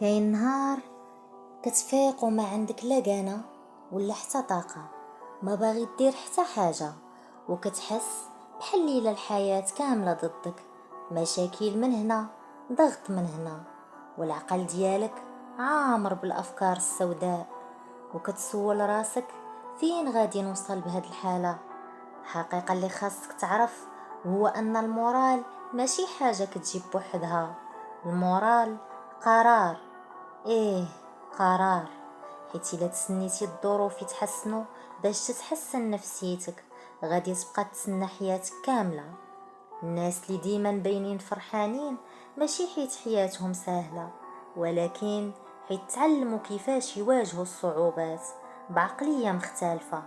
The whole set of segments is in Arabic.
كاين نهار كتفيق وما عندك لا قانا ولا حتى طاقة، ما باغي دير حتى حاجة، وكتحس بحال ليلة الحياة كاملة ضدك. مشاكل من هنا، ضغط من هنا، والعقل ديالك عامر بالأفكار السوداء، وكتسول راسك فين غادي نوصل بهاد الحالة. الحقيقة اللي خاصك تعرف هو أن المورال ماشي حاجة كتجيب بوحدها. المورال قرار، ايه قرار. حيت الا تسنيتي الظروف يتحسنوا باش تتحسن نفسيتك، غادي تبقى تسنى حياتك كاملة. الناس اللي ديما باينين فرحانين ماشي حيت حياتهم سهلة، ولكن حيت تعلموا كيفاش يواجهوا الصعوبات بعقلية مختلفة.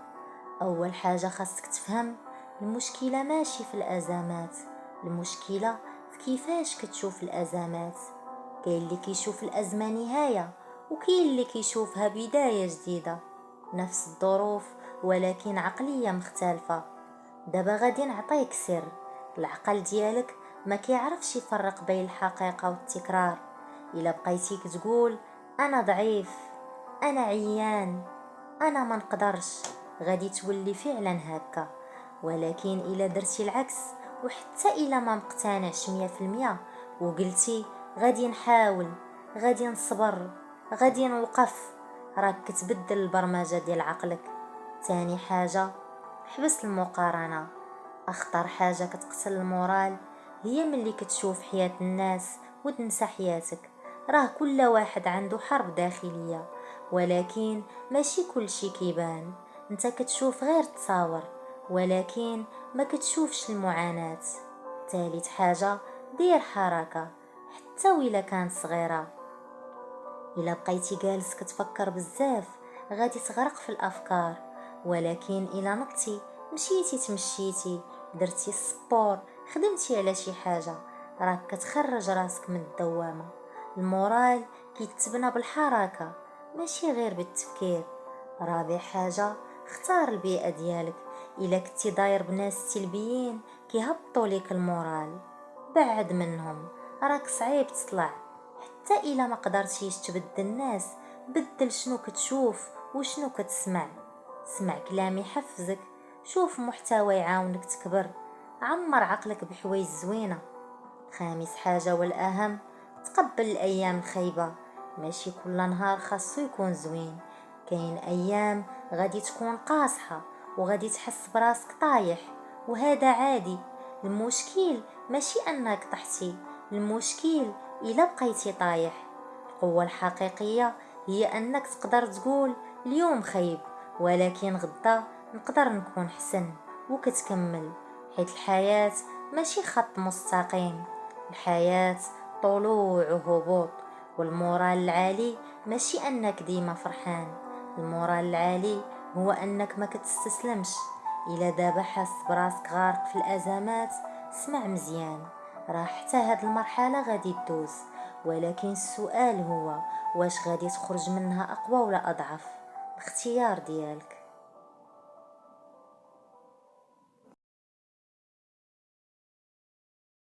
اول حاجة خاصك تفهم، المشكلة ماشي في الازمات، المشكلة في كيفاش كتشوف الازمات. كاين اللي كيشوف الازمة نهاية، وكاين اللي كيشوفها بداية جديدة. نفس الظروف ولكن عقلية مختلفة. دابا غادي نعطيك سر. العقل ديالك ما كيعرفش يفرق بين الحقيقة والتكرار. الا بقيتي كتقول انا ضعيف، انا عيان، انا ما نقدرش، غادي تولي فعلا هكا. ولكن الا درتي العكس، وحتى الا ما مقتنعش 100%، وقلتي غادي نحاول، غادي نصبر، غادي نوقف، راك كتبدل البرمجة ديال عقلك. تاني حاجة، حبس المقارنة. اخطر حاجة كتقتل المورال هي ملي كتشوف حياة الناس وتنسى حياتك. راه كل واحد عنده حرب داخلية، ولكن ماشي كل شي كيبان. انت كتشوف غير تصاور، ولكن ما كتشوفش المعاناة. ثالث حاجة، دير حركة حتى وإلا كانت صغيرة. إلا بقيتي جالس كتفكر بزاف غادي تغرق في الأفكار، ولكن إلا نضتي، مشيتي تمشيتي، درتي السبور، خدمتي على شي حاجة، راك كتخرج راسك من الدوامة. المورال كيتبنى بالحركة ماشي غير بالتفكير. رابع حاجة، اختار البيئة ديالك. إلا كنتي داير بناس سلبيين كيهبطوا ليك المورال، بعد منهم، راك صعيب تطلع. حتى إلا ما قدرتيش تبدل الناس، بدل شنو كتشوف وشنو كتسمع. سمع كلام يحفزك، شوف محتوى يعاونك تكبر، عمر عقلك بحوايج زوينة. خامس حاجة والأهم، تقبل الأيام الخايبة. ماشي كل نهار خاصو يكون زوين. كاين أيام غادي تكون قاصحة، وغادي تحس براسك طايح، وهذا عادي. المشكل ماشي أنك طحتي، المشكل إلا بقيتي طايح. القوة الحقيقية هي أنك تقدر تقول اليوم خيب، ولكن غدا نقدر نكون حسن، وكتكمل. حيث الحياة ماشي خط مستقيم، الحياة طلوع وهبوط. والمورال العالي ماشي أنك ديما فرحان، المورال العالي هو أنك ما كتستسلمش. إلا دابا حاس براسك غارق في الأزمات، اسمع مزيان، راه حتى هاد المرحلة غادي تدوز، ولكن السؤال هو واش غادي تخرج منها أقوى ولا أضعف. الاختيار ديالك.